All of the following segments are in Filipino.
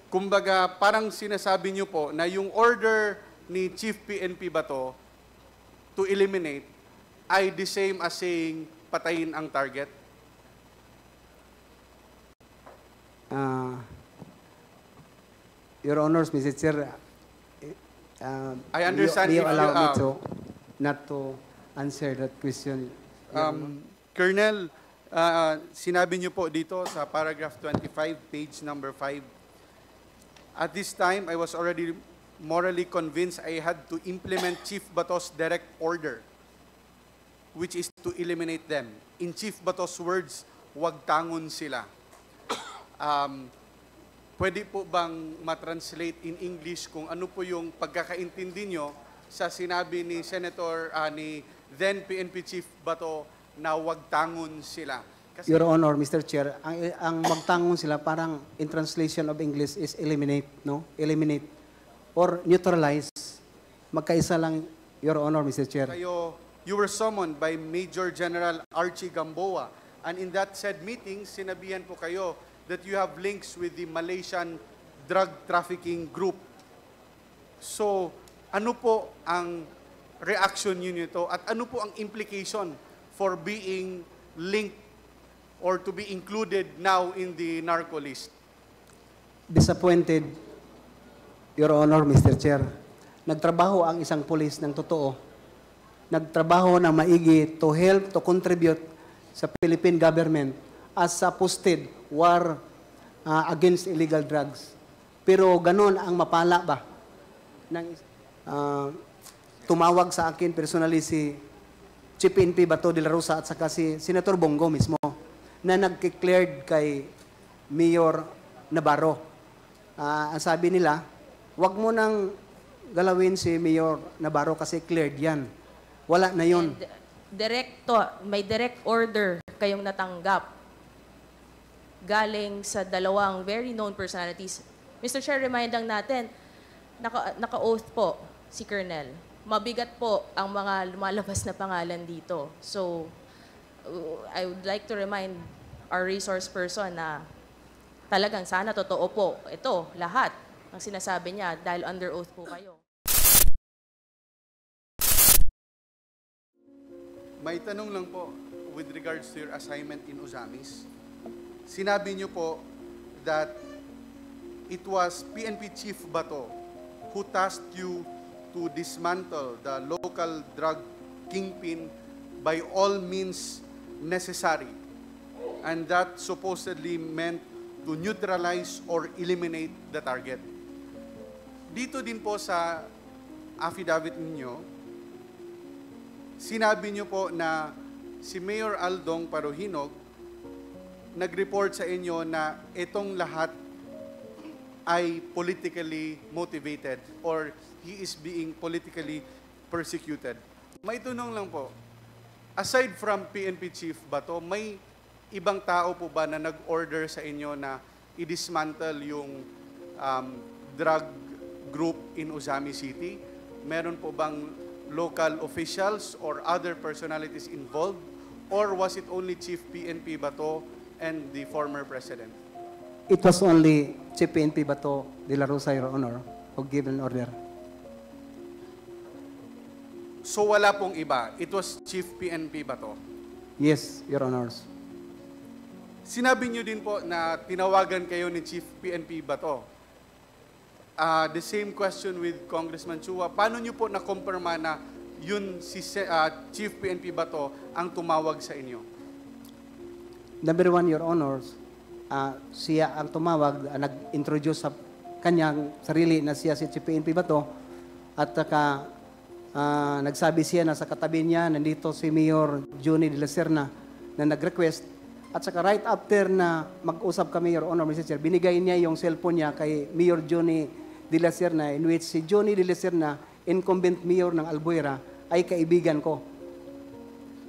Kumbaga, parang sinasabi niyo po na yung order ni Chief PNP Bato to eliminate ay the same as saying patayin ang target? Your Honors, Mr. Chair, I understand you if you, allow me to not to answer that question. Colonel, sinabi niyo po dito sa paragraph 25, page number 5, at this time, I was already morally convinced I had to implement Chief Bato's direct order, which is to eliminate them. In Chief Bato's words, wag tangon sila. Pwede po bang matranslate in English kung ano po yung pagkakaintindi nyo sa sinabi ni Senator, ni then PNP Chief Bato na wag tangon sila? Kasi, Your Honor, Mr. Chair, ang magtangon sila parang in translation of English is eliminate, no? Eliminate or neutralize. Magkaisa lang, Your Honor, Mr. Chair. You were summoned by Major General Archie Gamboa, and in that said meeting, sinabihan po kayo that you have links with the Malaysian drug trafficking group. So, ano po ang reaction niyo nito at ano po ang implication for being linked or to be included now in the narco list? Disappointed, Your Honor, Mr. Chair. Nagtrabaho ang isang pulis ng totoo. Nagtrabaho ng maigi to help, to contribute sa Philippine government as a posted war against illegal drugs. Pero ganun ang mapala ba? Tumawag sa akin personally si Chief PNP Bato de la Rosa at saka si Senator Bongo mismo na nag-declared kay Mayor Navarro. Ang sabi nila, wag mo nang galawin si Mayor Navarro kasi cleared yan. Wala na yun. May direct order kayong natanggap galing sa dalawang very known personalities. Mr. Chair, remind lang natin, naka-oath po si Colonel. Mabigat po ang mga lumalabas na pangalan dito. So, I would like to remind our resource person na talagang sana totoo po. Ito, lahat ng sinasabi niya dahil under oath po kayo. May tanong lang po with regards to your assignment in Ozamis. Sinabi niyo po that it was PNP Chief Bato who tasked you to dismantle the local drug kingpin by all means necessary. And that supposedly meant to neutralize or eliminate the target. Dito din po sa affidavit ninyo, sinabi niyo po na si Mayor Aldong Paruhinog nag-report sa inyo na itong lahat ay politically motivated or he is being politically persecuted. May tanong lang po, aside from PNP Chief Bato, may ibang tao po ba na nag-order sa inyo na i-dismantle yung drug group in Ozami City? Meron po bang local officials or other personalities involved? Or was it only Chief PNP Bato and the former president? It was only Chief PNP Bato de la Rosa, Your Honor, who gave an order. So wala pong iba. It was Chief PNP Bato. Yes, Your Honors. Sinabi niyo din po na tinawagan kayo ni Chief PNP Bato. The same question with Congressman Chua. Paano niyo po na-confirma na yun si Chief PNP Bato ang tumawag sa inyo? Number one, Your Honors, siya ang tumawag, nag-introduce sa kanyang sarili na siya si Chief PNP Bato at saka nagsabi siya na sa katabi niya, nandito si Mayor Johnny de la Serna na nag-request at saka right after na mag-usap kami, Your Honor, Mr. Chair, binigay niya yung cellphone niya kay Mayor Johnny de la Serna in which si Johnny de la Serna, incumbent mayor ng Albuera, ay kaibigan ko.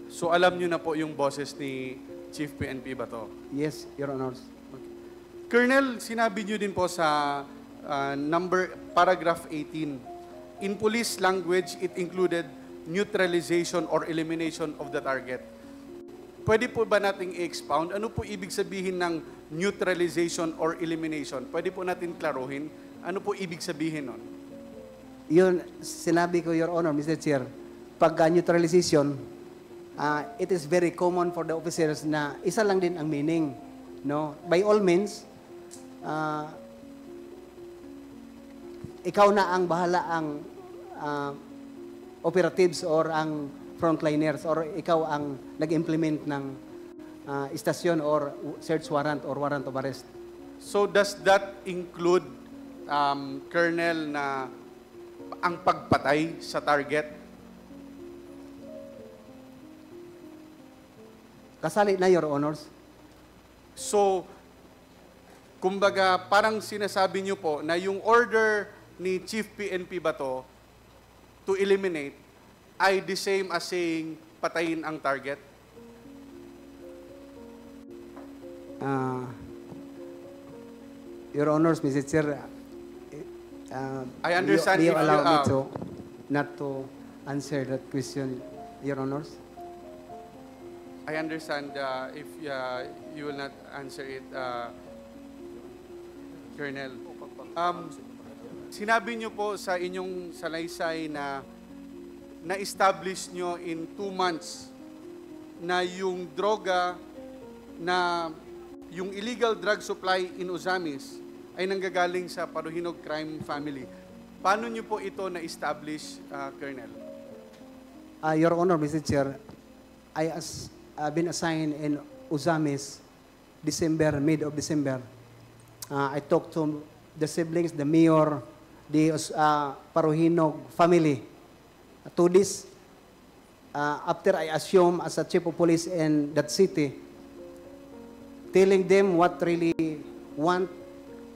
So alam niyo na po yung boses ni Chief PNP Bato? Yes, Your Honors. Okay. Colonel, sinabi niyo din po sa paragraph 18, in police language, it included neutralization or elimination of the target. pwede po ba nating i-expound? Ano po ibig sabihin ng neutralization or elimination? Pwede po natin klaruhin? Ano po ibig sabihin nun? Yun, sinabi ko, Your Honor, Mr. Chair, pag neutralization, it is very common for the officers na isa lang din ang meaning. No? By all means, ikaw na ang bahala ang operatives or ang frontliners or ikaw ang nag-implement ng istasyon or search warrant or warrant of arrest. So does that include, Colonel, na ang pagpatay sa target? Kasali na, Your Honors. So, kumbaga, parang sinasabi niyo po na yung order ni Chief PNP Bato to eliminate ay the same as saying patayin ang target? Your Honors, Mr. Chair, I understand do you if you, allow me to not to answer that question, Your Honors? I understand if you will not answer it, Colonel. Sinabi niyo po sa inyong salaysay na na-establish nyo in 2 months na yung droga na yung illegal drug supply in Ozamis ay nanggagaling sa Paruhinog crime family. Paano niyo po ito na-establish, Colonel? Your Honor, Mr. Chair, I've been assigned in Ozamis, mid of December. I talked to the siblings, the mayor, the Paruhinog family. To this, after I assume as a chief of police in that city, telling them what really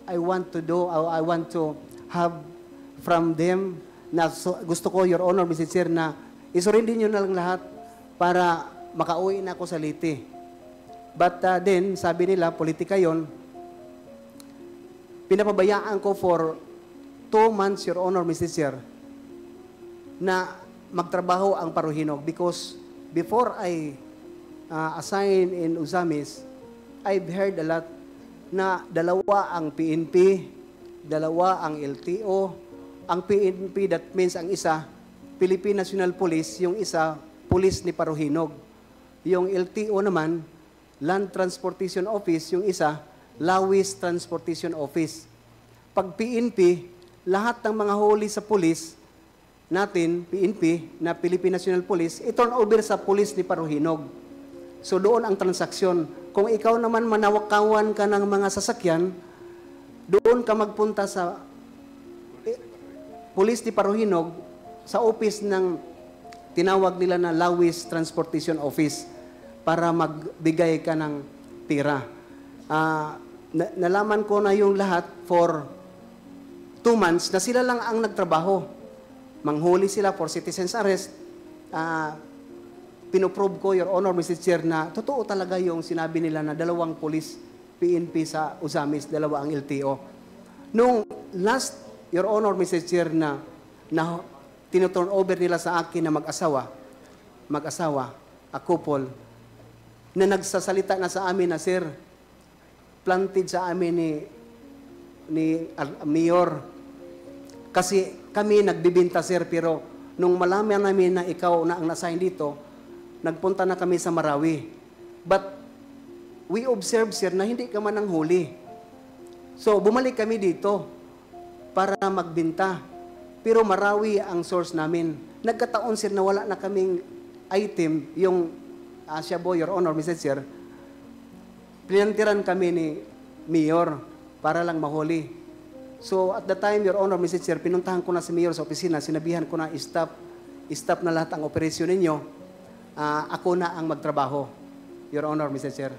I want to do, I want to have from them, na gusto ko, Your Honor, Mr. Chair, na isurindi nyo na lang lahat para makauwi na ako sa Leyte. But then, sabi nila, politika yon. Pinapabayaan ko for 2 months, Your Honor, Mr. Chair, na magtrabaho ang Paruhinog because before I assign in Ozamis, I've heard a lot na dalawa ang PNP, dalawa ang LTO. Ang PNP, that means ang isa, Philippine National Police, yung isa, Police ni Paruhinog. Yung LTO naman, Land Transportation Office, yung isa, Lawis Transportation Office. Pag PNP, lahat ng mga huli sa police natin, PNP, na Philippine National Police, i-turn over sa police ni Paruhinog. So doon ang transaksyon. Kung ikaw naman manawakawan ka ng mga sasakyan, doon ka magpunta sa police ni Paruhinog sa office ng tinawag nila na Lawis Transportation Office para magbigay ka ng pira. Nalaman ko na yung lahat for 2 months na sila lang ang nagtrabaho. Manghuli sila for citizen's arrest. Pinoprove ko, Your Honor, Mr. Chair, na totoo talaga yung sinabi nila na 2 police PNP sa Ozamis, 2 ang LTO. Nung last, Your Honor, Mr. Chair, na tinuturn over nila sa akin na mag-asawa, a couple, na nagsasalita na sa amin na, Sir, planted sa amin ni Mayor. Kasi kami nagbibinta, Sir, pero nung malaman namin na ikaw na ang nasign dito, nagpunta na kami sa Marawi. But we observe, Sir, na hindi ka man ang huli. So, bumalik kami dito para magbinta. Pero Marawi ang source namin. Nagkataon, Sir, na wala na kaming item, yung Shabu, Your Honor, Mr. Chair, pinantiran kami ni Mayor para lang mahuli. So, at the time, Your Honor, Mr. Chair, pinuntahan ko na si Mayor sa opisina, sinabihan ko na stop na lahat ang operasyon ninyo. Ako na ang magtrabaho, Your Honor, Mr. Chair.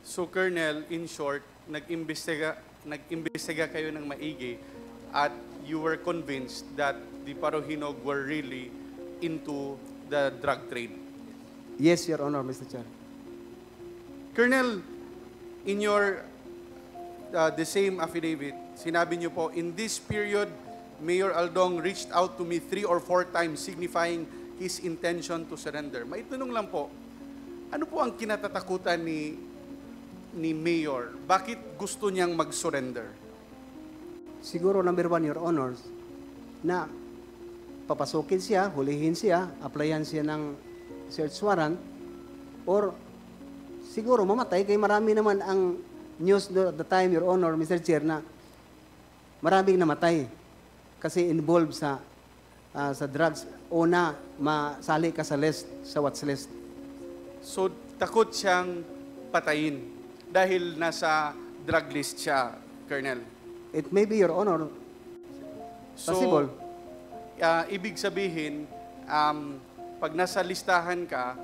So, Colonel, in short, nag-imbestiga kayo ng maigi at you were convinced that the Paruhinog were really into the drug trade. Yes, Your Honor, Mr. Chair. Colonel, in your the same affidavit, sinabi niyo po, in this period, Mayor Aldong reached out to me 3 or 4 times signifying his intention to surrender. Maitanong lang po, ano po ang kinatatakutan ni Mayor? Bakit gusto niyang mag-surrender? Siguro, number one, Your Honors, na papasukin siya, hulihin siya, applyan siya ng search warrant, or siguro mamatay, kay marami naman ang news at the time, Your Honor, Mr. Chair, na maraming namatay kasi involved sa drugs o na masali ka sa list, sa watch list. So, takot siyang patayin dahil nasa drug list siya, Colonel. It may be, Your Honor, possible. So, ibig sabihin, pag nasa listahan ka,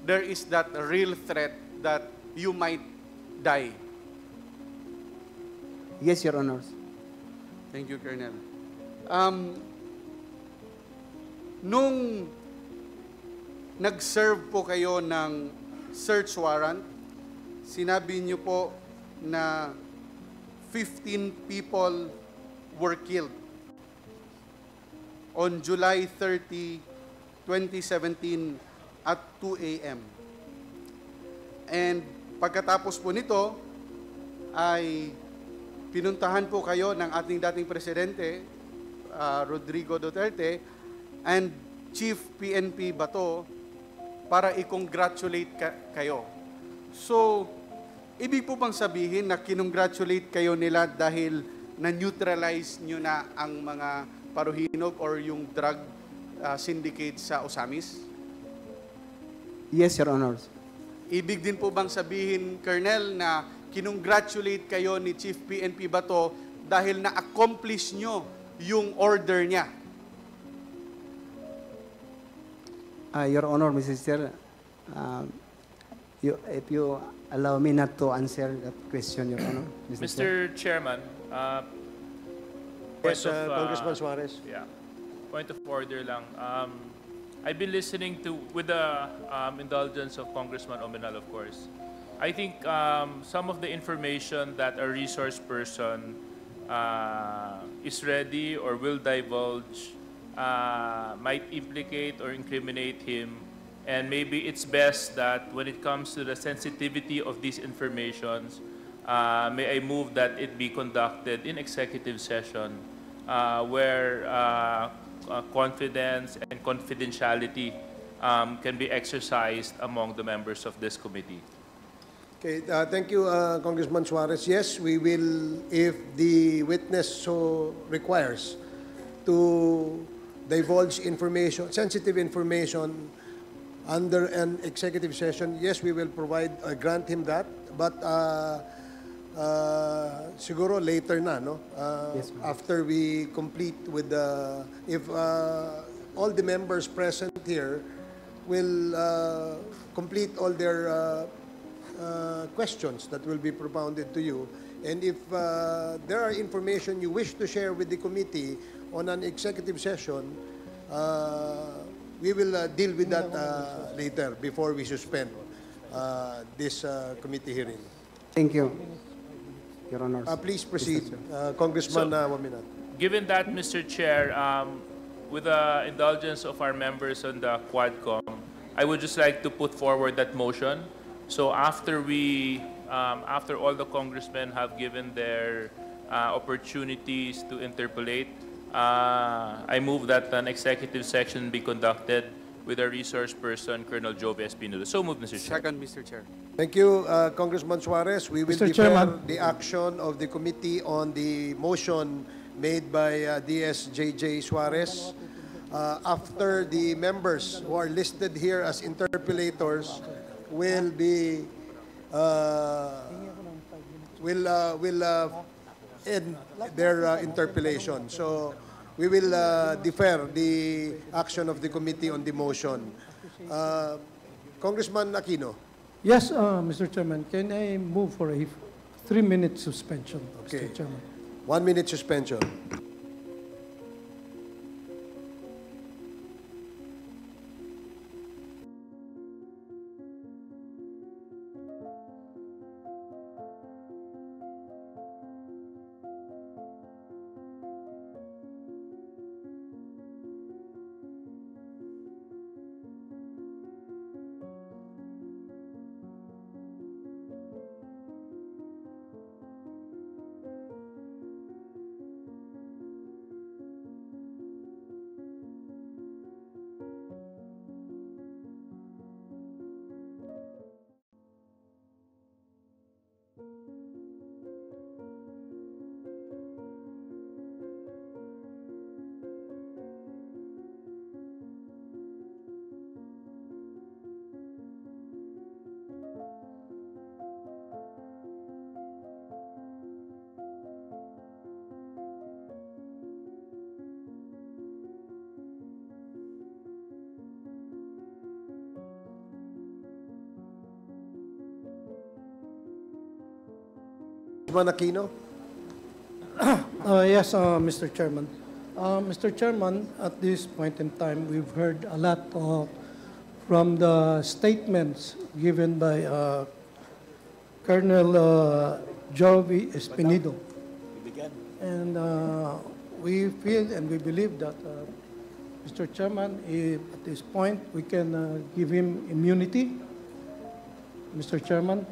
there is that real threat that you might die. Yes, Your Honors. Thank you, Colonel. Nung nag-serve po kayo ng search warrant, sinabi niyo po na 15 people were killed on July 30, 2017 at 2 a.m. And pagkatapos po nito, ay pinuntahan po kayo ng ating dating presidente, Rodrigo Duterte, and Chief PNP Bato para i-congratulate kayo. So, ibig po bang sabihin na kinongratulate kayo nila dahil na-neutralize nyo na ang mga paruhinog or yung drug syndicate sa Osamis? Yes, Your Honors. Ibig din po bang sabihin, Colonel, na kinongratulate kayo ni Chief PNP Bato dahil na-accomplish nyo yung order niya? Your Honor, Mr. Chair, if you allow me not to answer that question, Your Honor. Mr. Chairman, Yes, Congressman Suarez. yeah, point of order lang. I've been listening to, with the indulgence of Congressman Omenal, of course. I think some of the information that a resource person is ready or will divulge might implicate or incriminate him. And maybe it's best that when it comes to the sensitivity of these informations, may I move that it be conducted in executive session where confidence and confidentiality can be exercised among the members of this committee. Okay, thank you, Congressman Suarez. Yes, we will, if the witness so requires, to divulge information, sensitive information under an executive session, yes, we will provide, grant him that. But siguro later na, no? Yes, ma'am. After we complete with the, if all the members present here will complete all their questions that will be propounded to you. And if there are information you wish to share with the committee on an executive session, we will deal with that later before we suspend this committee hearing. Thank you, Your Honor. Please proceed, Congressman Waminat. Given that, Mr. Chair, with the indulgence of our members on the Quadcom, I would just like to put forward that motion. So after after all the congressmen have given their opportunities to interpolate, I move that an executive session be conducted with our resource person, Colonel Jovi Espinosa. So moved, Mr. Chair. Second, Mr. Chair. Thank you, Congressman Suarez. We will Mr. defer Chairman. the action of the committee on the motion made by DSJJ Suarez. After the members who are listed here as interpellators will be end their interpellation. So we will defer the action of the committee on the motion. Congressman Aquino. Yes, Mr. Chairman, can I move for a 3-minute suspension, Okay. Mr. Chairman? 1 minute suspension. Congressman Aquino? Yes, Mr. Chairman. Mr. Chairman, at this point in time, we've heard a lot from the statements given by Colonel Jovi Espinido. And we feel and we believe that, Mr. Chairman, at this point, we can give him immunity. Mr. Chairman.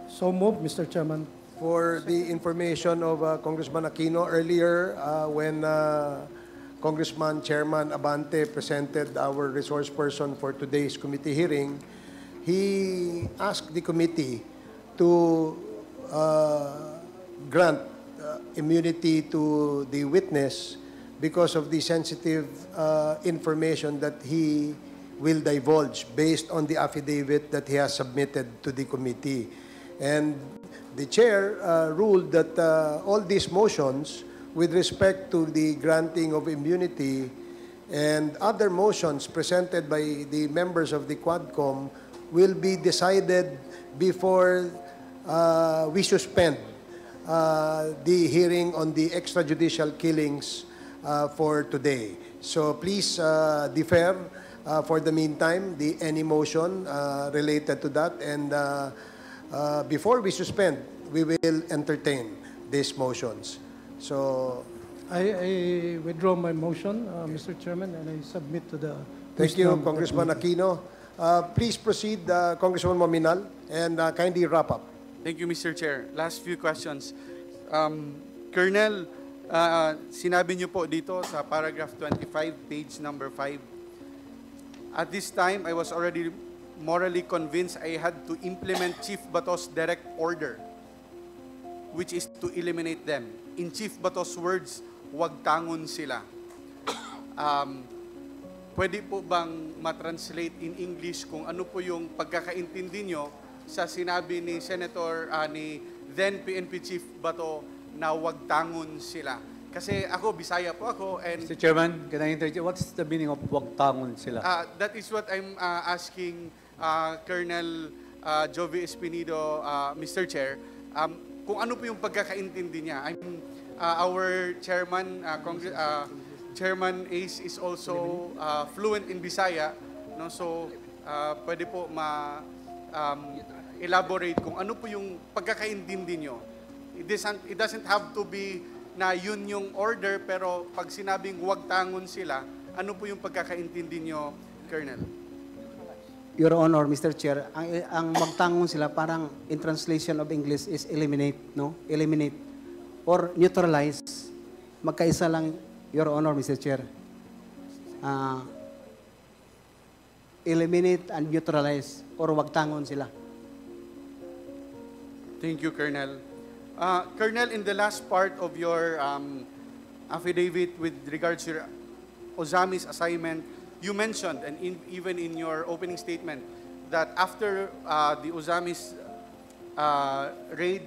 So move, Mr. Chairman. For the information of Congressman Aquino, earlier when Congressman Chairman Abante presented our resource person for today's committee hearing, he asked the committee to grant immunity to the witness because of the sensitive information that he will divulge based on the affidavit that he has submitted to the committee. And the chair ruled that all these motions with respect to the granting of immunity and other motions presented by the members of the Quadcom will be decided before we suspend the hearing on the extrajudicial killings for today. So please defer for the meantime any motion related to that, and before we suspend, we will entertain these motions. So, I withdraw my motion, Mr. Chairman, and I submit to the... thank you, Congressman Aquino. Please proceed, Congressman Mominal, and kindly wrap up. Thank you, Mr. Chair. Last few questions. Colonel, sinabi niyo po dito sa paragraph 25, page number 5, at this time, I was already morally convinced I had to implement Chief Bato's direct order, which is to eliminate them. In Chief Bato's words, wag tangon sila. Pwede po bang matranslate in English kung ano po yung pagkakaintindi nyo sa sinabi ni Senator, ni then PNP Chief Bato na wag tangon sila? Kasi ako, Bisaya po ako, and... Mr. Chairman, can I interject? What's the meaning of wag tangon sila? That is what I'm asking Colonel Jovi Espinido, Mr. Chair. Kung ano po yung pagkakaintindi niya. Our chairman, Chairman Ace is also fluent in Bisaya, no? So pwede po elaborate kung ano po yung pagkakaintindi niyo. It doesn't have to be na yun yung order, pero pag sinabing wag tangon sila, ano po yung pagkakaintindi niyo, Colonel? Your Honor, Mr. Chair, ang magtangon sila parang in translation of English is eliminate, no? Eliminate or neutralize. Magkaisa lang, Your Honor, Mr. Chair. Eliminate and neutralize or wag tangon sila. Thank you, Colonel. Colonel, in the last part of your affidavit with regards to your Ozami's assignment, you mentioned, and even in your opening statement, that after the Ozami's raid,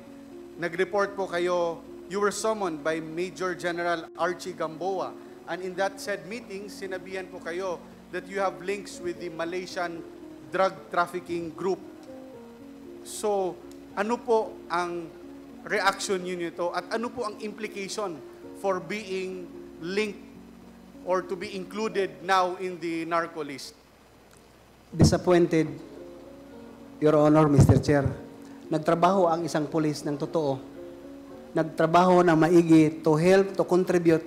nag-report po kayo, you were summoned by Major General Archie Gamboa. And in that said meeting, sinabihan po kayo that you have links with the Malaysian drug trafficking group. So, ano po ang reaction niyo nito at ano po ang implication for being linked or to be included now in the narco list? Disappointed, Your Honor, Mr. Chair. Nagtrabaho ang isang pulis ng totoo. Nagtrabaho na maigi to help, to contribute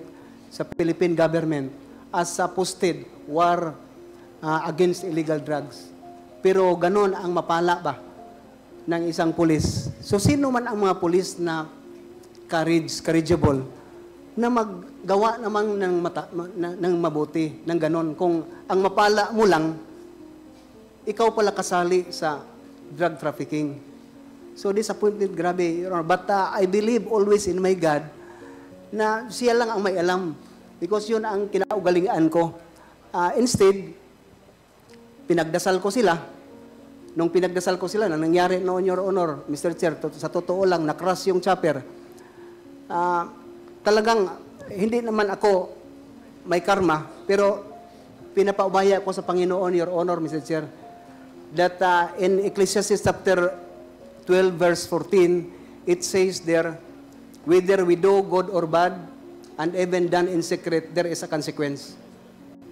sa Philippine government as a posted war against illegal drugs. Pero ganon ang mapala ba ng isang pulis? So sino man ang mga pulis na courageable, na maggawa namang ng mabuti, ng ganon. Kung ang mapala mo lang, ikaw pala kasali sa drug trafficking. So disappointed, grabe, Your Honor. But I believe always in my God na siya lang ang may alam. Because yun ang kinaugalingan ko. Instead, pinagdasal ko sila. Nung pinagdasal ko sila, na nangyari noon, Your Honor, Mr. Chair, sa totoo lang, na-crush yung chopper. Talagang, hindi naman ako may karma, pero pinapaubaya ko sa Panginoon, Your Honor, Mr. Chair, that in Ecclesiastes chapter 12, verse 14, it says there, whether we do good or bad, and even done in secret, there is a consequence.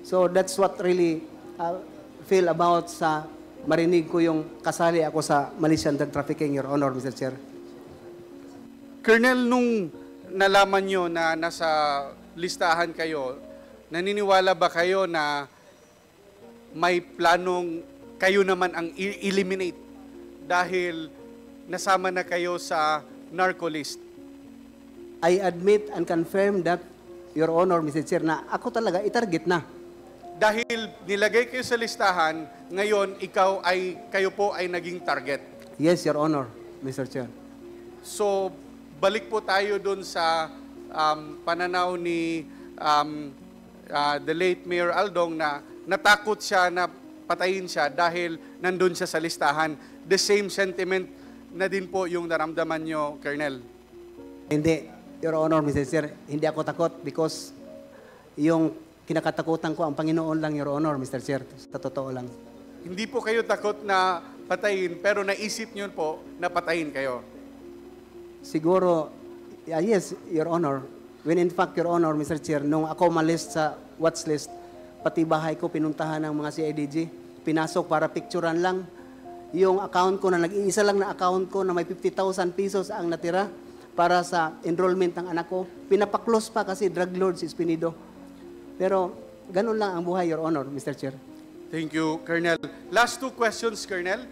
So that's what really feel about sa marinig ko yung kasali ako sa Malaysian drug trafficking, Your Honor, Mr. Chair. Colonel, nung nalaman nyo na nasa listahan kayo, naniniwala ba kayo na may planong kayo naman ang eliminate dahil nasama na kayo sa narco list? I admit and confirm that, Your Honor, Mr. Chair, na ako talaga itarget na. Dahil nilagay kayo sa listahan, ngayon kayo po ay naging target. Yes, Your Honor, Mr. Chair. So, balik po tayo dun sa pananaw ni the late Mayor Aldong na natakot siya na patayin siya dahil nandun siya sa listahan. The same sentiment na din po yung naramdaman nyo, Colonel. Hindi, Your Honor, Mr. Chair, hindi ako takot because yung kinakatakutan ko ang Panginoon lang, Your Honor, Mr. Chair, sa totoo lang. Hindi po kayo takot na patayin, pero naisip nyo po na patayin kayo. Siguro, yes, Your Honor. When in fact, Your Honor, Mr. Chair, nung ako malist sa watch list, pati bahay ko pinuntahan ng mga CIDG, pinasok para picturean lang. Yung account ko na nag-iisa lang na account ko na may 50,000 pesos ang natira para sa enrollment ng anak ko. Pinapaklose pa kasi drug lord si Espinido. Pero ganun lang ang buhay, Your Honor, Mr. Chair. Thank you, Colonel. Last two questions, Colonel.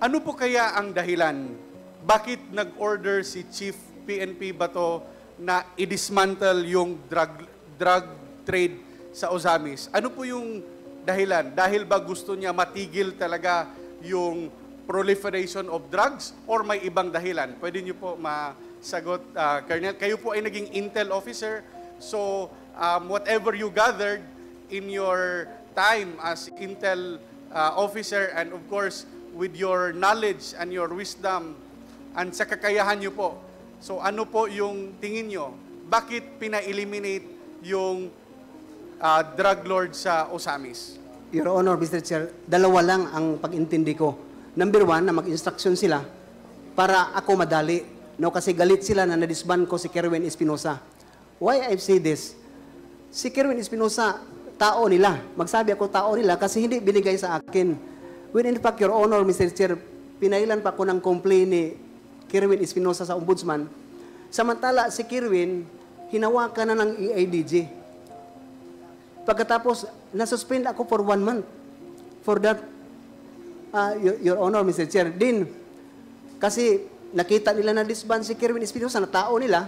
Ano po kaya ang dahilan? Bakit nag-order si Chief PNP Bato na i-dismantle yung drug trade sa Ozamis? Ano po yung dahilan? Dahil ba gusto niya matigil talaga yung proliferation of drugs or may ibang dahilan? Pwede niyo po masagot, Colonel. Kayo po ay naging intel officer, so whatever you gathered in your time as intel officer and of course with your knowledge and your wisdom and sa kakayahan niyo po. So ano po yung tingin niyo? Bakit pina-eliminate yung drug lord sa Ozamis? Your Honor, Mr. Chair, dalawa lang ang pag-intindi ko. Number one, na mag-instruction sila para ako madali. No, kasi galit sila na nadisban ko si Kerwin Espinosa. Why I say this? Si Kerwin Espinosa, tao nila. Magsabi ako tao nila kasi hindi binigay sa akin. When in fact, Your Honor, Mr. Chair, pinailan pa ko ng complaint ni Kerwin Espinosa sa Ombudsman. Samantala, si Kerwin, hinawakan na ng EIDG. Pagkatapos, nasuspend ako for 1 month for that, Your Honor, Mr. Chair. Din, kasi nakita nila na disband si Kerwin Espinosa na tao nila,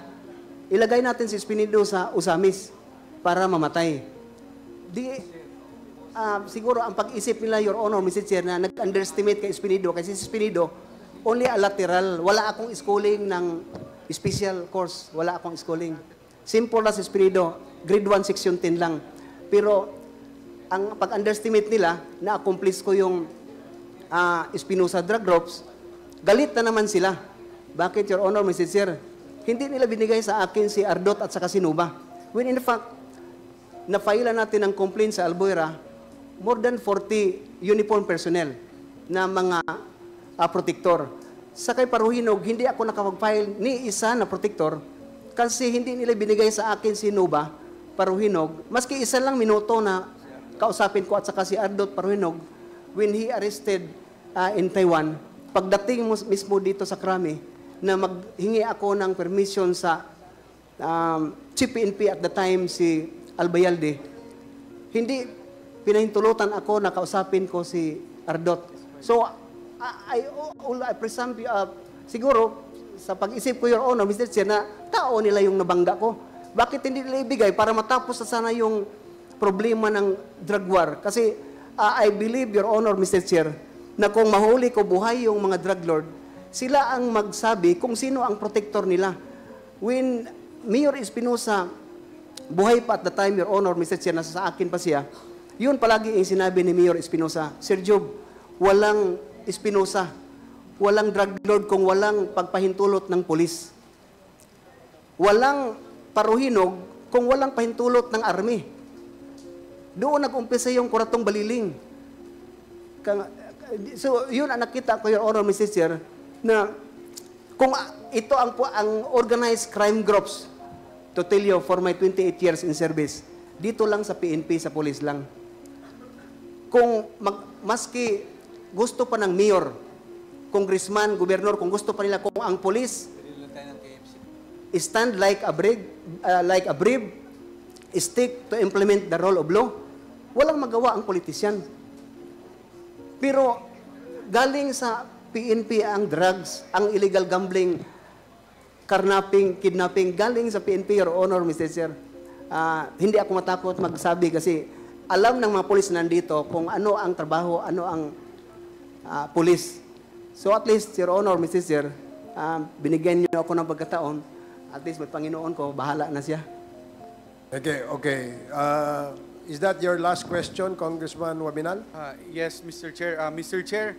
ilagay natin si Espinido sa Ozamis para mamatay. Siguro ang pag-isip nila, Your Honor, Mr. Chair, na nag-underestimate kay Espinido kasi si Espinido, only a lateral. Wala akong schooling ng special course. Wala akong schooling. Simple na si Espinido, grade 1, section 10 lang. Pero ang pag-underestimate nila, na-accomplish ko yung Espinosa drug groups, galit na naman sila. Bakit, Your Honor, Mr. Chair? Hindi nila binigay sa akin si Ardot at saka si Nuba. When in fact, na-file natin ang complaint sa Albuera, more than 40 uniform personnel na mga protector. Sa kay Paruhinog, hindi ako nakapag-file ni isa na protector kasi hindi nila binigay sa akin si Nuba Paruhinog. Maski isa lang minuto na kausapin ko at saka si Ardot Paruhinog when he arrested in Taiwan. Pagdating mo mismo dito sa Krami, na maghingi ako ng permission sa Chief PNP at the time, si Albayalde, hindi pinahintulutan ako na kausapin ko si Ardot. So, I presume, siguro, sa pag-isip ko, Your Honor, Mr. Chair, na tao nila yung nabangga ko. Bakit hindi nila ibigay para matapos na sana yung problema ng drug war? Kasi I believe, Your Honor, Mr. Chair, na kung mahuli ko buhay yung mga drug lord, sila ang magsabi kung sino ang protector nila. When Mayor Espinosa, buhay pa at the time, Your Honor, Mr. Chair, nasa sa akin pa siya, yun palagi yung sinabi ni Mayor Espinosa, Sir Job, walang Espinosa, walang drug lord kung walang pagpahintulot ng polis. Walang Paruhinog kung walang pahintulot ng army. Doon nag-umpisa yung Kuratong Baliling. So, yun ang nakita ko, Your Honor, Mr. Chair, na kung ito ang organized crime groups, to tell you, for my 28 years in service, dito lang sa PNP, sa police lang. Kung maski gusto pa ng mayor, congressman, gobernador, kung gusto pa nila, kung ang police stand like a brave stick to implement the rule of law, walang magawa ang politisyan. Pero galing sa PNP ang drugs, ang illegal gambling, carnapping, kidnapping, galing sa PNP, Your Honor, Mr. Chair. Hindi ako matakot magsabi kasi alam ng mga polis nandito kung ano ang trabaho, ano ang polis. So at least, Your Honor, Mr. Chair, binigyan niyo ako ng pagkataon, at least may Panginoon ko, bahala na siya. Okay. Is that your last question, Congressman Wabinal? Yes, Mr. Chair. Mr. Chair,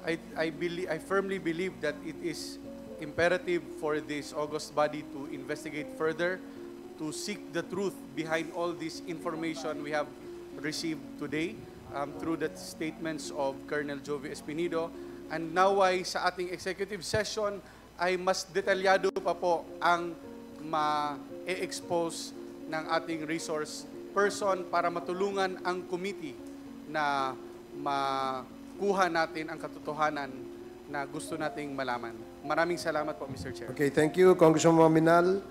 I firmly believe that it is imperative for this august body to investigate further, to seek the truth behind all this information we have received today through the statements of Colonel Jovi Espinido. And naway sa ating executive session ay mas detalyado pa po ang ma-expose ng ating resource person para matulungan ang committee na makuha natin ang katotohanan na gusto nating malaman. Maraming salamat po, Mr. Chair. Okay, thank you, Congressman Wabinal.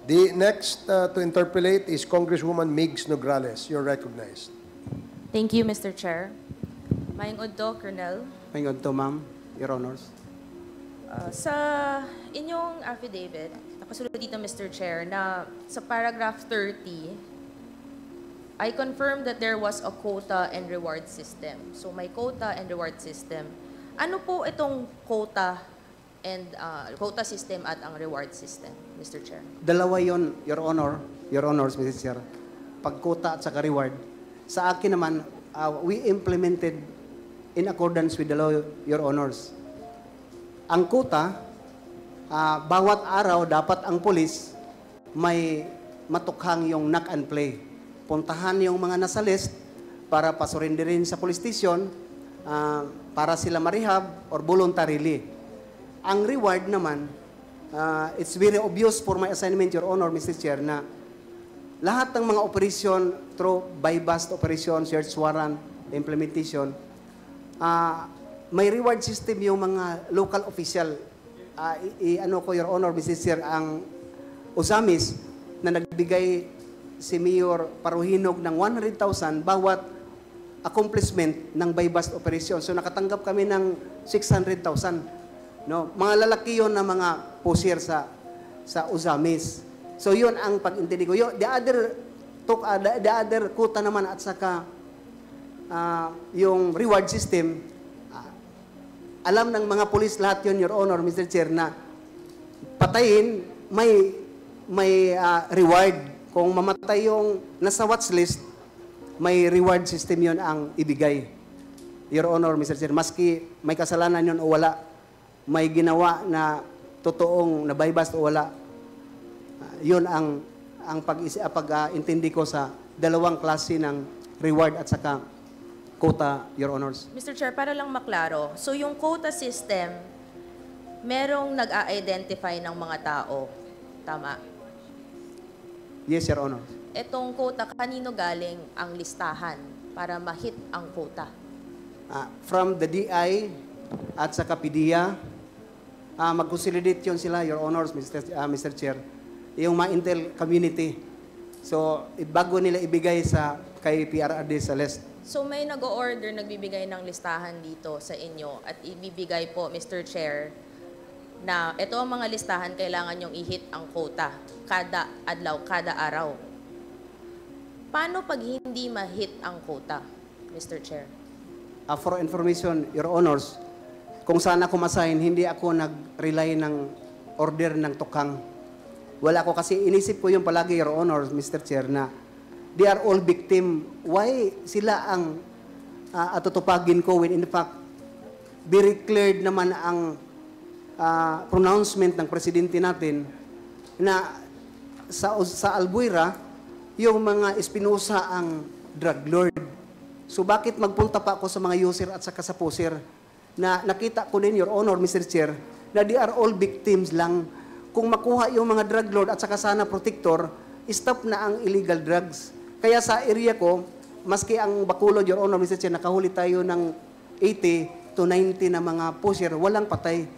The next to interpolate is Congresswoman Migs Nograles. You're recognized. Thank you, Mr. Chair. Maayong udto, Colonel. Maingod to, ma'am, Your Honors. Sa inyong affidavit, nakasulad dito, Mr. Chair, na sa paragraph 30, I confirm that there was a quota and reward system. So may quota and reward system. Ano po itong quota and quota system at ang reward system, Mr. Chair? Dalawa yon, Your Honor, Your Honors, Mr. Chair. Pag-quota at saka reward. Sa akin naman, we implemented in accordance with the law, Your Honors. Ang quota, bawat araw dapat ang pulis may matukhang yung knock and play. Puntahan yung mga nasa list para pasurindirin sa police station para sila marehab or voluntarily. Ang reward naman, it's very obvious for my assignment, Your Honor, Mr. Chair, na lahat ng mga operation through by-bust operation, search warrant, implementation, may reward system yung mga local official. Ano ko, Your Honor, Mr. Chair, ang Usamis na nagbigay si Mayor Paruhinog ng 100,000 bawat accomplishment ng by-bust operation. So nakatanggap kami ng 600,000. No? Mga lalaki yon na mga pusher sa Usamis. So yun ang pag-intindi ko. The other quota naman at saka yung reward system, alam ng mga pulis lahat yun, Your Honor, Mr. Chair, na patayin, may reward. Kung mamatay yung nasa watch list, may reward system yun ang ibigay. Your Honor, Mr. Chair, maski may kasalanan yun o wala, may ginawa na totoong na by-bust o wala, yun ang pag-intindi ko sa dalawang klase ng reward at saka quota, Your Honors. Mr. Chair, para lang maklaro, so yung quota system, merong nag-a-identify ng mga tao. Tama? Yes, Your Honor. Etong quota, kanino galing ang listahan para ma-hit ang quota? From the DI at saka PDEA, mag-consolidate yun sila, Your Honors, Mr. Chair, yung mga intel community. So, bago nila ibigay kay PRRD sa list. So may nag-o-order, nagbibigay ng listahan dito sa inyo at ibibigay po, Mr. Chair, na ito ang mga listahan kailangan nyong i-hit ang quota kada adlaw, kada araw. Paano pag hindi ma-hit ang quota, Mr. Chair? For information, Your Honors, kung saan ako masign, hindi ako nag-rely ng order ng tukang. Wala ko kasi inisip ko yung palagi, Your Honors, Mr. Chair, na they are all victim. Why sila ang atutupagin ko when in fact very clear naman ang pronouncement ng presidente natin na sa Albuera yung mga Espinosa ang drug lord. So bakit magpunta pa ako sa mga user at saka sa pusher? na nakita ko din, Your Honor, Mr. Chair, na they are all victims lang. Kung makuha yung mga drug lord at saka sana protector, stop na ang illegal drugs. Kaya sa area ko, maski ang Bacolod, Your Honor, Mr. Chair, nakahuli tayo ng 80 to 90 na mga pusher, walang patay.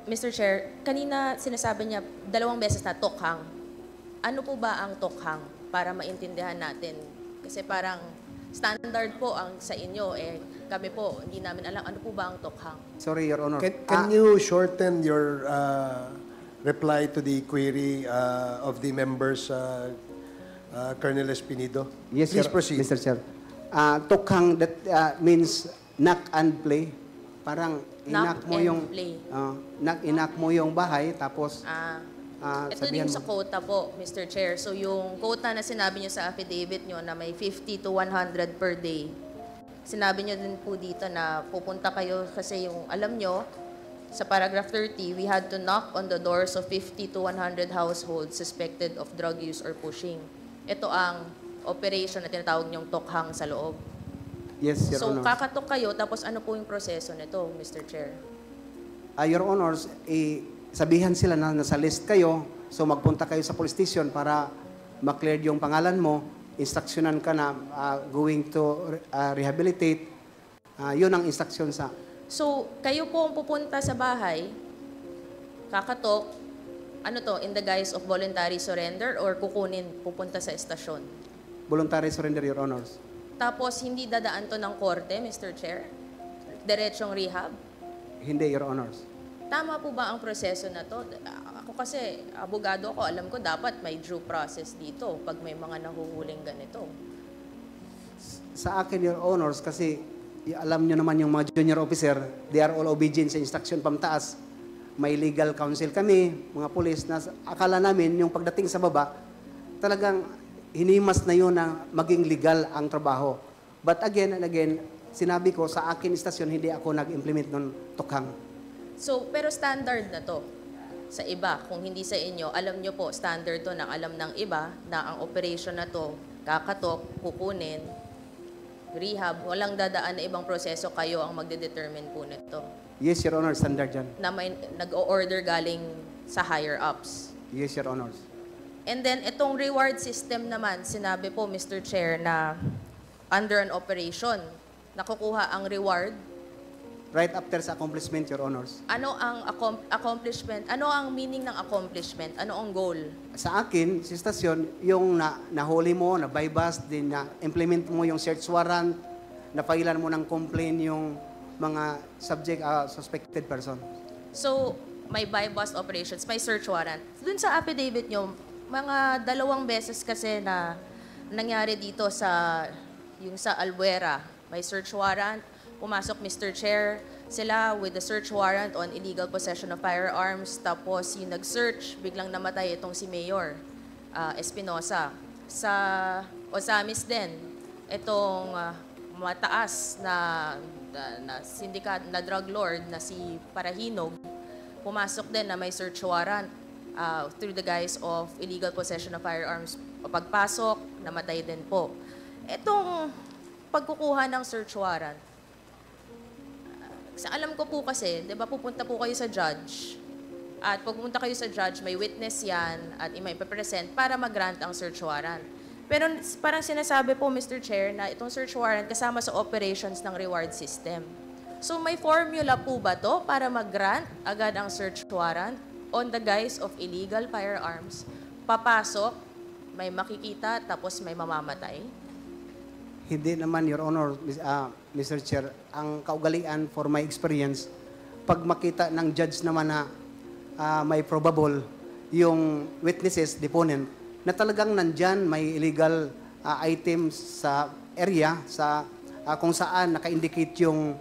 Mr. Chair, kanina sinasabi niya 2 beses na tokhang. Ano po ba ang tokhang para maintindihan natin? Kasi parang standard po ang sa inyo, kami po, hindi namin alam ano po ba ang tokhang. Sorry, Your Honor. Can you shorten your reply to the query of the members, Colonel Espinido? Yes, Please Your- proceed. Mr. Chair. Tokhang, that means knock and play. Parang Knock inak mo and yung play. inak mo yung bahay tapos Ito din sabihan sa mo. quota po, Mr. Chair. So yung quota na sinabi niyo sa affidavit niyo na may 50 to 100 per day, sinabi niyo din po dito na pupunta kayo kasi yung alam niyo, sa paragraph 30, we had to knock on the doors of 50 to 100 households suspected of drug use or pushing. Ito ang operation na tinatawag niyong tokhang sa loob. Yes, Your So Honor. kakatok kayo, tapos ano po yung proseso nito, Mr. Chair? Your Honors, sabihan sila na nasa list kayo, so magpunta kayo sa police station para ma-clear yung pangalan mo, instructionan ka na going to rehabilitate. Yun ang instruction sa... So, kayo po ang pupunta sa bahay, kakatok, ano to, in the guise of voluntary surrender or kukunin, pupunta sa estasyon? Voluntary surrender, Your Honors. Tapos, hindi dadaan to ng korte, Mr. Chair? Diretsong rehab? Hindi, Your Honors. Tama po ba ang proseso na to? Ako kasi, abogado ako, alam ko dapat may due process dito pag may mga nahuhuling ganito. Sa akin, Your Honors, kasi alam nyo naman yung mga junior officer, they are all obedient sa instruction pamtaas. May legal counsel kami, mga pulis, na akala namin yung pagdating sa baba, talagang hinimas na yun na maging legal ang trabaho. But again and again, sinabi ko, sa akin istasyon, hindi ako nag-implement ng tokhang. So, pero standard na to sa iba. Kung hindi sa inyo, alam nyo po, standard to ng alam ng iba na ang operation na to, kakatok, kukunin, rehab, walang dadaan na ibang proseso, kayo ang magde-determine po nito. Yes, Your Honor, standard yan. Na may nag-o-order galing sa higher ups. Yes, Your Honors. And then, itong reward system naman, sinabi po, Mr. Chair, na under an operation, nakukuha ang reward. Right after sa accomplishment, Your Honors. Ano ang accomplishment? Ano ang meaning ng accomplishment? Ano ang goal? Sa akin, sa istasyon, yung nahuli mo, na-bypass, din na-implement mo yung search warrant, na-filean mo ng complaint yung mga suspected person. So, may buy-bust operations, may search warrant. Dun sa affidavit nyo, mga 2 beses kasi na nangyari dito sa Albuera. May search warrant, pumasok Mr. Chair, sila with the search warrant on illegal possession of firearms, tapos yung nag-search, biglang namatay itong si Mayor Espinosa. Sa Osamis din, itong mataas na syndicat, na drug lord na si Parahinog, pumasok din na may search warrant through the guise of illegal possession of firearms. Pagpasok, namatay din po. Itong pagkukuha ng search warrant, sa alam ko po kasi, di ba pupunta po kayo sa judge, at pag pupunta kayo sa judge, may witness yan, at may ipapresent para mag-grant ang search warrant. Pero parang sinasabi po, Mr. Chair, na itong search warrant kasama sa operations ng reward system. So may formula po ba to para mag-grant agad ang search warrant on the guise of illegal firearms? Papasok, may makikita, tapos may mamamatay? Hindi naman, Your Honor, Mr. Chair, ang kaugalian for my experience, pag makita ng judge naman na may probable yung witnesses, deponent, na talagang nandyan may illegal items sa area, sa kung saan naka-indicate yung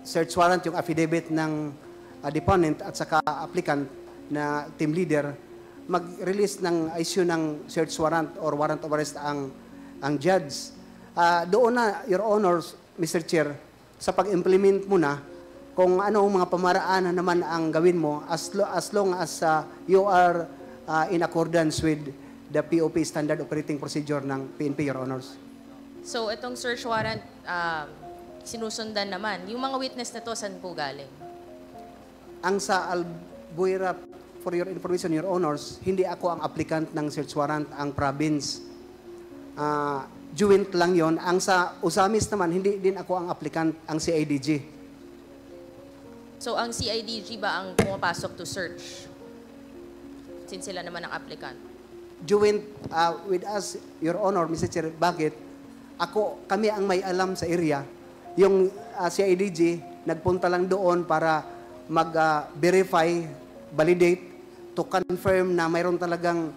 search warrant, yung affidavit ng deponent at saka applicant na team leader, mag-release ng issue ng search warrant or warrant of arrest ang judge. Doon na, Your Honors, Mr. Chair, sa pag-implement mo na, kung ano mga pamaraan na naman ang gawin mo, as long as you are in accordance with the POP Standard Operating Procedure ng PNP, Your Honors. So itong search warrant, sinusundan naman. Yung mga witness na to, saan po galing? Ang sa Albuera, for your information, Your Honors, hindi ako ang applicant ng search warrant, ang province. Joint lang yon. Ang sa Usamis naman, hindi din ako ang applicant, ang CIDG. So, ang CIDG ba ang pumapasok to search? Since sila naman ang applicant. Joint with us, Your Honor, Mr. Chair, bakit? Kami ang may alam sa area. Yung CIDG, nagpunta lang doon para mag-verify, validate, to confirm na mayroon talagang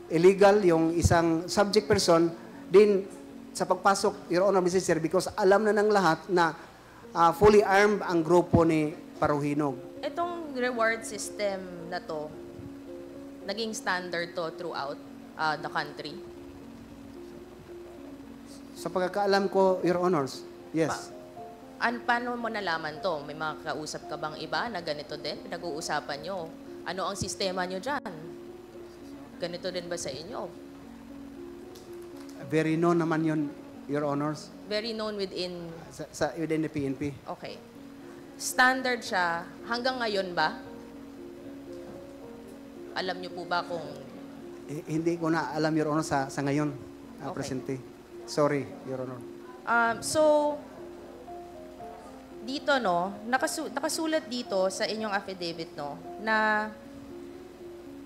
illegal yung isang subject person. Din, sa pagpasok, Your Honor, Mr. Chair, because alam na ng lahat na fully armed ang grupo ni Paruhinog. Itong reward system na to, naging standard to throughout the country? Sa pagkakaalam ko, Your Honors, yes. Paano mo nalaman to? May mga kausap ka bang iba na ganito din? Pinag-uusapan nyo. Ano ang sistema nyo dyan? Ganito din ba sa inyo? Very known naman yun, Your Honors, Very known within... within the PNP. Okay. Standard siya hanggang ngayon ba? Alam nyo po ba kung... Hindi ko na alam, Your Honor, sa ngayon, Okay. presente. Sorry, Your Honor. So, dito, no, nakasulat dito sa inyong affidavit, no, na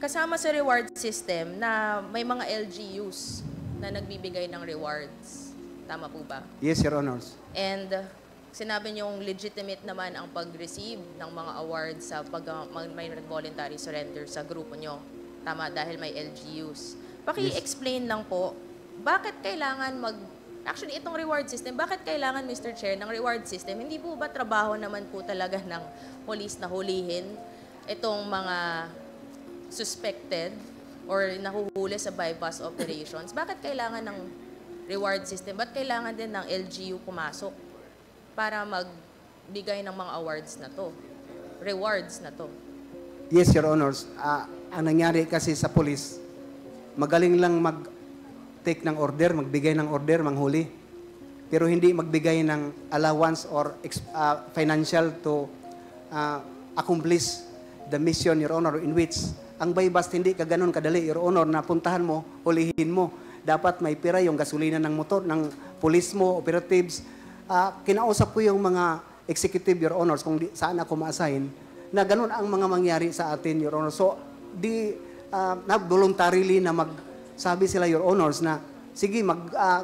kasama sa reward system na may mga LGUs na nagbibigay ng rewards. Tama po ba? Yes, Your Honors. And sinabi niyong legitimate naman ang pag-receive ng mga awards sa may voluntary surrender sa grupo niyo. Tama, dahil may LGUs. Paki-explain lang po, bakit kailangan Actually, itong reward system, bakit kailangan, Mr. Chair, ng reward system? Hindi po ba trabaho naman po talaga ng police na hulihin itong mga suspected or nahuhuli sa bypass operations? Bakit kailangan ng reward system? Ba't kailangan din ng LGU pumasok para magbigay ng mga awards na to? Rewards na to? Yes, Your Honors. Ang nangyari kasi sa police, magaling lang mag-take ng order, magbigay ng order, manghuli. Pero hindi magbigay ng allowance or financial to accomplish the mission, Your Honor, in which ang bypass hindi ka ganun kadali, Your Honor, na puntahan mo, hulihin mo. Dapat may pira yung gasolina ng motor, ng police mo, operatives. Kinausap ko yung mga executive, Your Honors, kung saan ako ma-assign, na ganun ang mga mangyari sa atin, Your Honor. So, voluntarily na sabi sila, Your Honors, na sige,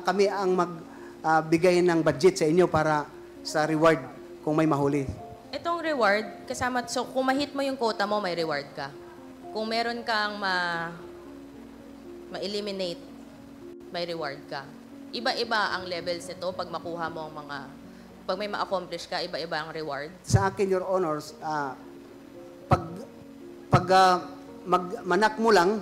kami ang magbigay ng budget sa inyo para sa reward kung may mahuli. Itong reward, kasama, so kung ma-hit mo yung quota mo, may reward ka. Kung meron kang ma-eliminate, may reward ka. Iba-iba ang levels nito pag makuha mo ang pag may ma-accomplish ka, iba-iba ang reward. Sa akin, Your Honors, pag manak mo lang,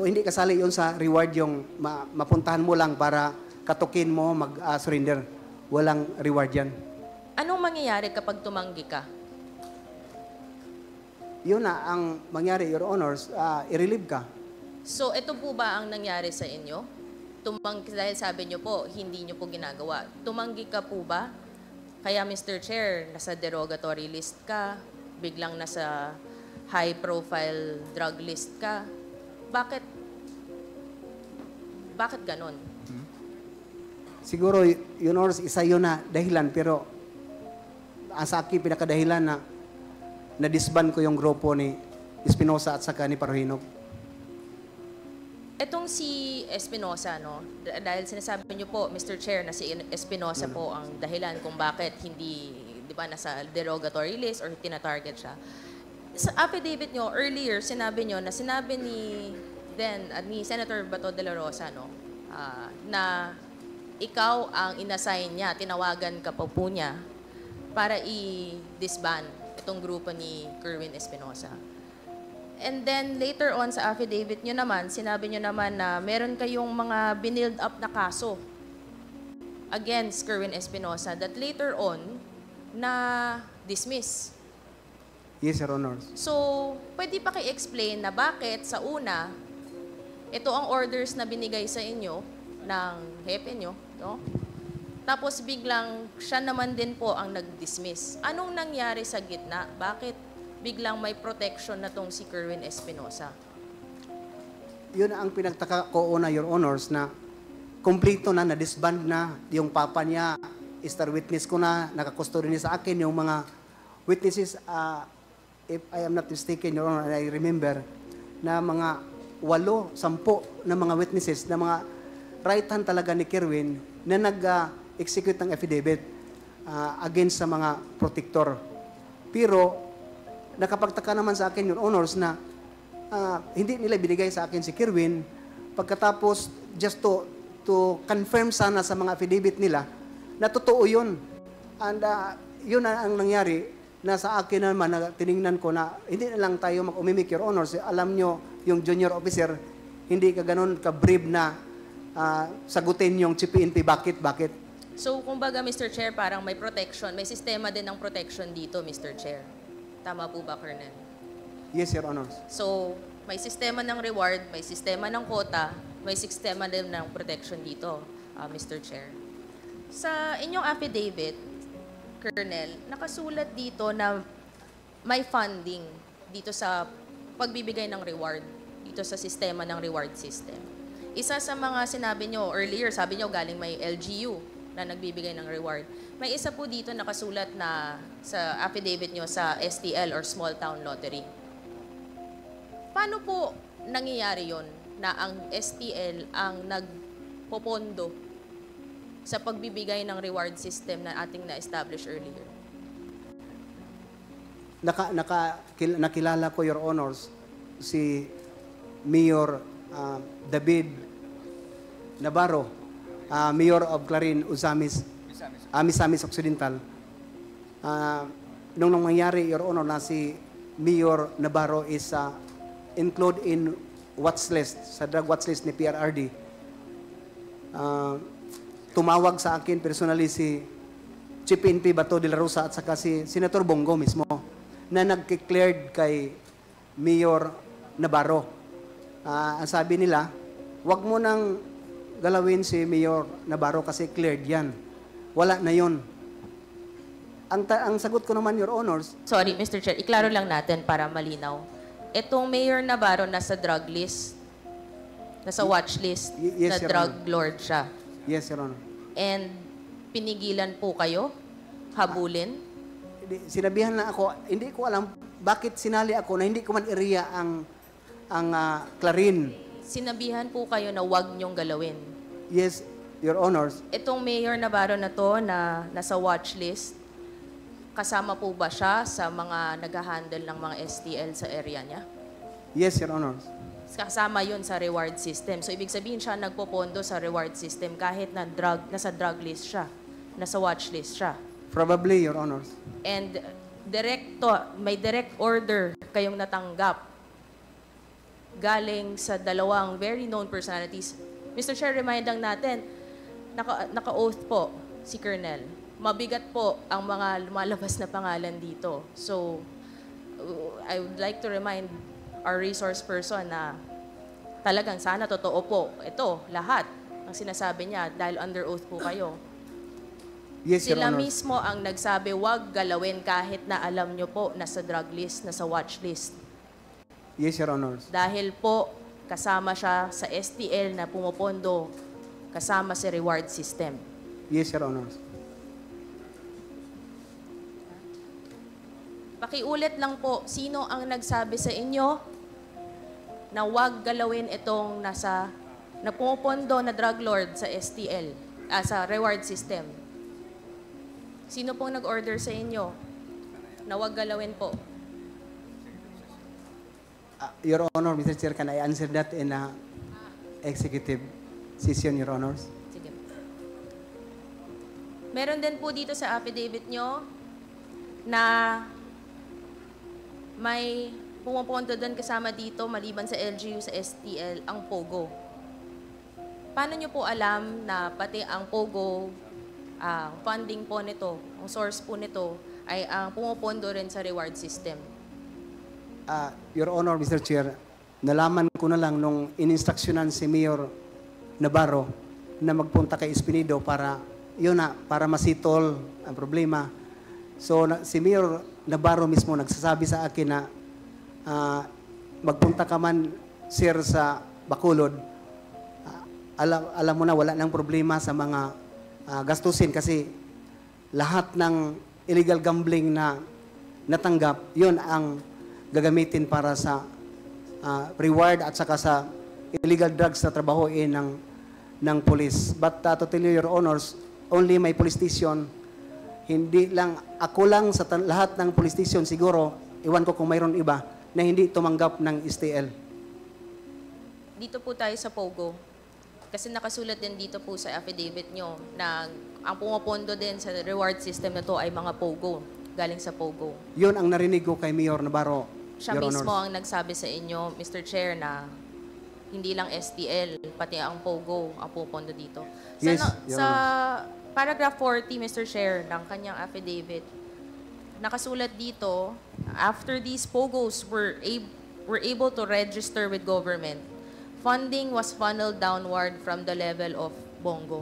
hindi kasali yun sa reward yung mapuntahan mo lang para katukin mo, mag-surrender. Walang reward yan. Anong mangyayari kapag tumanggi ka? Yun na ang mangyari, Your Honors, i-relieve ka. So, ito po ba ang nangyari sa inyo? Dahil sabi nyo po, hindi nyo po ginagawa. Tumanggi ka po ba? Kaya, Mr. Chair, nasa derogatory list ka, biglang nasa high-profile drug list ka. Bakit ganon? Siguro, Your Honors, isa yun na dahilan, pero sa akin, pinakadahilan na na-disband ko yung grupo ni Espinosa at saka ni Paruhinog. Etong si Espinosa, no? Dahil sinasabi niyo po, Mr. Chair, na si Espinosa po ang dahilan kung bakit hindi, di ba, nasa derogatory list or tina-target siya. Sa affidavit niyo, earlier, sinabi niyo na sinabi ni Senator Bato de la Rosa, no? Na ikaw ang inassign niya, tinawagan ka po niya para i-disband itong grupo ni Kerwin Espinosa. And then later on sa affidavit nyo naman, sinabi nyo naman na meron kayong mga binild up na kaso against Kerwin Espinosa that later on na dismiss. Yes, Your Honors. So, pwede pa i-explain na bakit sa una, ito ang orders na binigay sa inyo ng hepe nyo, no? Tapos biglang siya naman din po ang nag-dismiss. Anong nangyari sa gitna? Bakit biglang may protection na tong si Kerwin Espinosa? Yun ang pinagtaka ko una, Your Honors, na kompleto na, na-disband na yung papa niya, star witness ko na, nakakustody niya sa akin yung mga witnesses, if I am not mistaken, Your Honor, and I remember, na mga 8, 10 na mga witnesses, na mga right hand talaga ni Kerwin, na nag-execute ng affidavit against sa mga protector. Pero, nakapagtaka naman sa akin, Your Honors, na hindi nila binigay sa akin si Kerwin, pagkatapos, just to confirm sana sa mga affidavit nila, na totoo yun. And yun ang nangyari, na sa akin naman, na tiningnan ko na, hindi na lang tayo mag-umimik, Your Honors. Alam nyo, yung junior officer, hindi ka ganun ka-brave na sagutin yung CPNP. Bakit? So, kumbaga, Mr. Chair, parang may protection, may sistema din ng protection dito, Mr. Chair. Tama po ba, Colonel? Yes, Your Honors. So, may sistema ng reward, may sistema ng quota, may sistema din ng protection dito, Mr. Chair. Sa inyong affidavit, Colonel, nakasulat dito na may funding dito sa pagbibigay ng reward, dito sa sistema ng reward system. Isa sa mga sinabi nyo earlier, sabi nyo galing may LGU na nagbibigay ng reward. May isa po dito nakasulat na sa affidavit nyo sa STL or Small Town Lottery. Paano po nangyayari yon na ang STL ang nagpopondo sa pagbibigay ng reward system na ating na-establish earlier? Nakilala ko, Your Honors, si Mayor David Navarro, Mayor of Clarin, Misamis Occidental. Nung nangyari, Your Honor, na si Mayor Navarro is include in watch list, sa drug watch list ni PRRD. Tumawag sa akin personally si Chief NP Bato de la Rosa at saka si Senator Bongo mismo na nag-declared kay Mayor Navarro. Ang sabi nila, wag mo nang galawin si Mayor Navarro kasi cleared yan. Wala na yun. Ang sagot ko naman, Your Honors, Sorry, Mr. Chair, iklaro lang natin para malinaw. Itong Mayor Navarro nasa drug list, nasa watch list, Yes, na Your drug lord siya. yes, Your Honor. And pinigilan po kayo? Habulin? Sinabihan na ako, hindi ko alam bakit sinali ako na hindi ko man area ang Clarin. Sinabihan po kayo na wag niyong galawin. Yes, Your Honors. Itong Mayor Navarro na to na nasa watch list, kasama po ba siya sa mga nag-handle ng mga STL sa area niya? Yes, Your Honors. Kasama yun sa reward system. So, ibig sabihin siya nagpopondo sa reward system kahit na nasa drug list siya, nasa watch list siya. Probably, Your Honors. And may direct order kayong natanggap galing sa dalawang very known personalities. Mr. Chair, remind lang natin, naka-oath po si Colonel. Mabigat po ang mga lumalabas na pangalan dito. So, I would like to remind our resource person na talagang sana totoo po. Ito, lahat ang sinasabi niya dahil under oath po kayo. Yes, Your Sila Honors. mismo ang nagsabi, wag galawin kahit na alam nyo po nasa drug list, nasa watch list. Yes, Your Honors. Dahil po kasama siya sa STL na pumopondo kasama sa reward system. Yes, Your Honors. Pakiulit lang po, sino ang nagsabi sa inyo na wag galawin itong na pumopondo na drug lord sa STL, sa reward system? Sino pong nag-order sa inyo na wag galawin po? Your Honor, Mr. Chair, can I answer that in a executive session, Your Honors? Sige. Meron din po dito sa affidavit nyo na may pumupunto doon kasama dito, maliban sa LGU, sa STL, ang POGO. Paano nyo po alam na pati ang POGO, ang funding po nito, ang source po nito, ay ang pumupondo rin sa reward system? Your Honor, Mr. Chair, nalaman ko na lang nung ininstruksyonan si Mayor Navarro na magpunta kay Espinido para yun na, para masitol ang problema. So, si Mayor Navarro mismo nagsasabi sa akin na magpunta ka man, sir, sa Bacolod, alam mo na, wala nang problema sa mga gastusin kasi lahat ng illegal gambling na natanggap, yun ang gagamitin para sa reward at saka sa illegal drugs na trabahoin ng police. But to tell you, Your Honors, only my police station, hindi lang, ako lang sa lahat ng police station siguro, iwan ko kung mayroon iba, na hindi tumanggap ng STL. Dito po tayo sa POGO. Kasi nakasulat din dito po sa affidavit nyo na ang pumapondo din sa reward system na to ay mga POGO, galing sa POGO. Yun ang narinig ko kay Mayor Navarro, Siya Your mismo Honors. ang nagsabi sa inyo, Mr. Chair, na hindi lang STL, pati ang POGO ang pupondo dito. Yes, Sa paragraph 40, Mr. Chair, ng kanyang affidavit, nakasulat dito, after these POGOs were able to register with government, funding was funneled downward from the level of Bongo.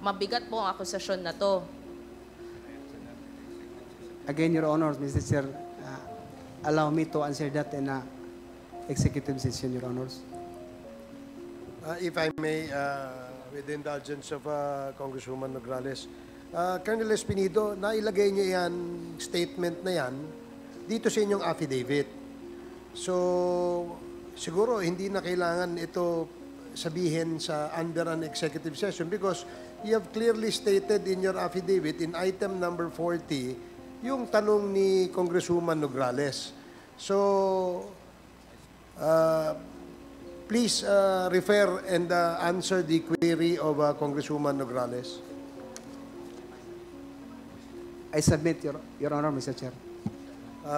Mabigat po ang akusasyon na to. Again, Your Honors, Mr. Chair, allow me to answer that in a executive session, Your Honors. If I may, with the indulgence of Congresswoman Nograles, Colonel Espinido, nailagay niyo yan, statement na yan, dito sa inyong affidavit. So, siguro hindi na kailangan ito sabihin sa under an executive session because you have clearly stated in your affidavit in item number 40 yung tanong ni Congresswoman Nograles. So, please refer and answer the query of Congresswoman Nograles. I submit, Your Honor, Mr. Chair.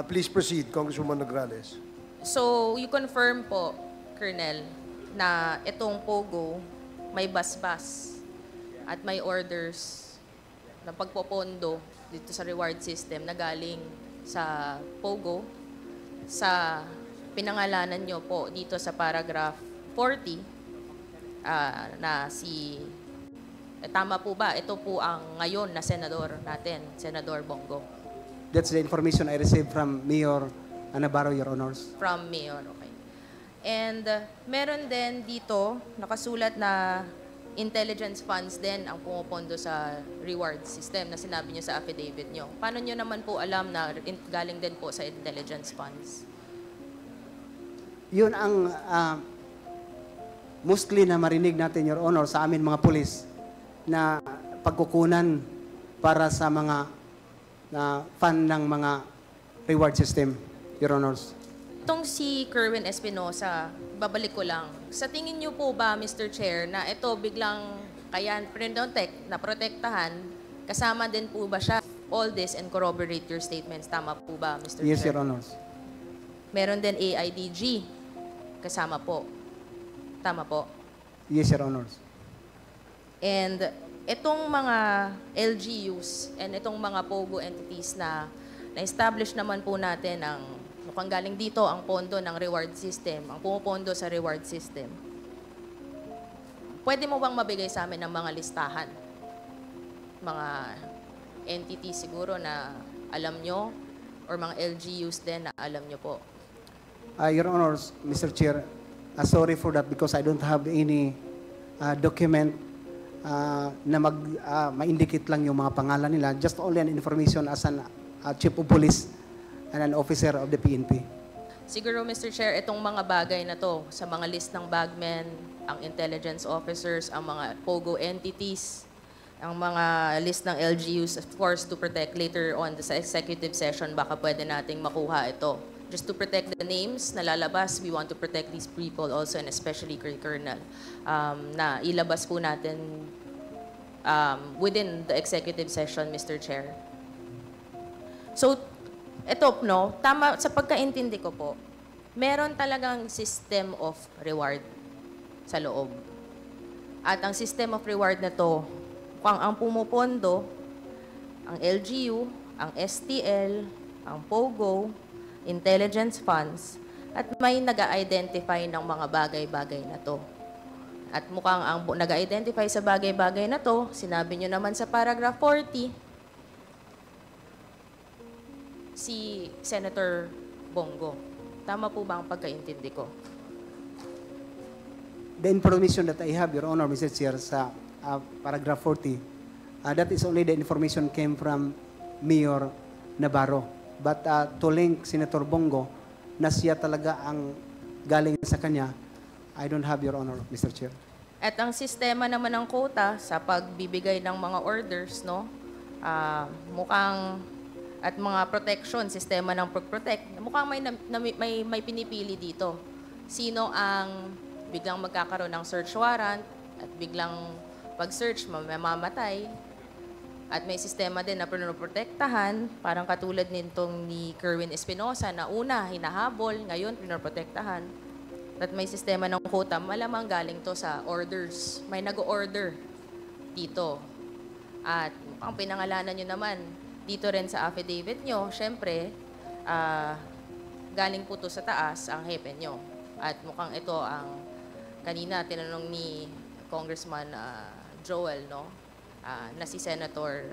Please proceed, Congresswoman Nograles. So, you confirm po, Colonel, na itong POGO may basbas at may orders na pagpopondo dito sa reward system na galing sa POGO sa pinangalanan nyo po dito sa paragraph 40 na tama po ba? Ito po ang ngayon na senador natin, Senador Bongo. That's the information I received from Mayor Navarro, Your Honors. From Mayor, okay. And meron din dito, nakasulat na intelligence funds din ang pumupondo sa reward system na sinabi nyo sa affidavit nyo. Paano nyo naman po alam na galing din po sa intelligence funds? Yun ang mostly na marinig natin, Your Honor, sa amin mga pulis na pagkukunan para sa mga fund ng mga reward system, Your Honors. Itong si Kerwin Espinosa, babalik ko lang. Sa tingin niyo po ba, Mr. Chair, na ito biglang kaya na protektahan, kasama din po ba siya? All this and corroborate your statements. Tama po ba, Mr. Yes, Chair? Your Honors. Meron din AIDG. Kasama po. Tama po. Yes, Your Honors. And itong mga LGUs and itong mga POGO entities na na-establish naman po natin ang mukhang galing dito ang pondo ng reward system, ang pumupondo sa reward system. Pwede mo bang mabigay sa amin ng mga listahan? Mga entities siguro na alam nyo or mga LGUs din na alam nyo po? Your Honors, Mr. Chair, sorry for that because I don't have any document na ma-indicate lang yung mga pangalan nila. Just only an information as an chief of police and an officer of the PNP. Siguro, Mr. Chair, itong mga bagay na to, sa mga list ng bagmen, ang intelligence officers, ang mga POGO entities, ang mga list ng LGUs, of course, to protect later on sa executive session, baka pwede nating makuha ito. Just to protect the names na lalabas, we want to protect these people also, and especially Colonel, na ilabas po natin within the executive session, Mr. Chair. So, ito, no, tama, sa pagkaintindi ko po, meron talagang system of reward sa loob. At ang system of reward na to, kung ang pumupondo, ang LGU, ang STL, ang POGO, intelligence funds, at may nag-identify ng mga bagay-bagay na to. At mukhang ang nag-identify sa bagay-bagay na to, sinabi nyo naman sa paragraph 40, si Senator Bongo. Tama po ba ang pagkaintindi ko? The information that I have, Your Honor, Mr. Chair, sa paragraph 40, that is only the information came from Mayor Navarro. But to link Senator Bongo, na siya talaga ang galing sa kanya, I don't have, Your Honor, Mr. Chair. At ang sistema naman ng quota sa pagbibigay ng mga orders, no? Mukhang at mga protection, sistema ng protect, mukhang may pinipili dito. Sino ang biglang magkakaroon ng search warrant at biglang pag-search mamamatay. At may sistema din na pinoprotektahan, parang katulad nitong ni Kerwin Espinosa na una hinahabol, ngayon pinoprotektahan. At may sistema ng quota, malamang galing to sa orders. May nag-order dito. At ang pinangalanan nyo naman, dito rin sa affidavit nyo, syempre, galing po to sa taas ang hepe nyo. At mukhang ito ang kanina tinanong ni Congressman Joel, no? Na si Senator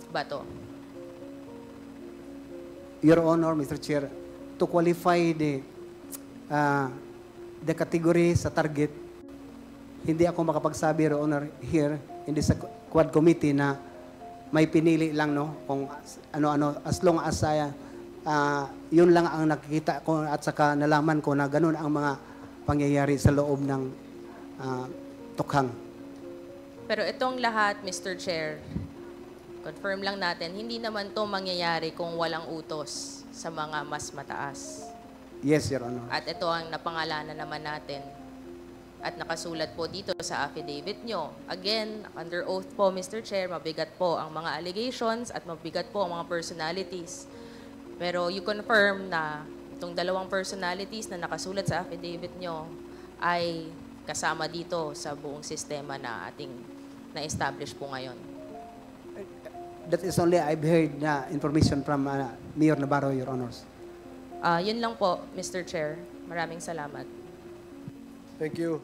Bato. Your Honor, Mr. Chair, to qualify the category sa target, hindi ako makapagsabi, Your Honor, here in this Quad Committee na may pinili lang, no, kung ano-ano, as long as yun lang ang nakikita ko at saka nalaman ko na ganun ang mga pangyayari sa loob ng tukhang. Pero itong lahat, Mr. Chair, confirm lang natin, hindi naman to mangyayari kung walang utos sa mga mas mataas. Yes, Your Honor. At ito ang napangalanan naman natin. At nakasulat po dito sa affidavit nyo. Again, under oath po, Mr. Chair, mabigat po ang mga allegations at mabigat po ang mga personalities. Pero you confirm na itong dalawang personalities na nakasulat sa affidavit nyo ay kasama dito sa buong sistema na ating na-establish po ngayon. That is only I've heard na information from Mayor Navarro, Your Honors. Yun lang po, Mr. Chair. Maraming salamat. Thank you.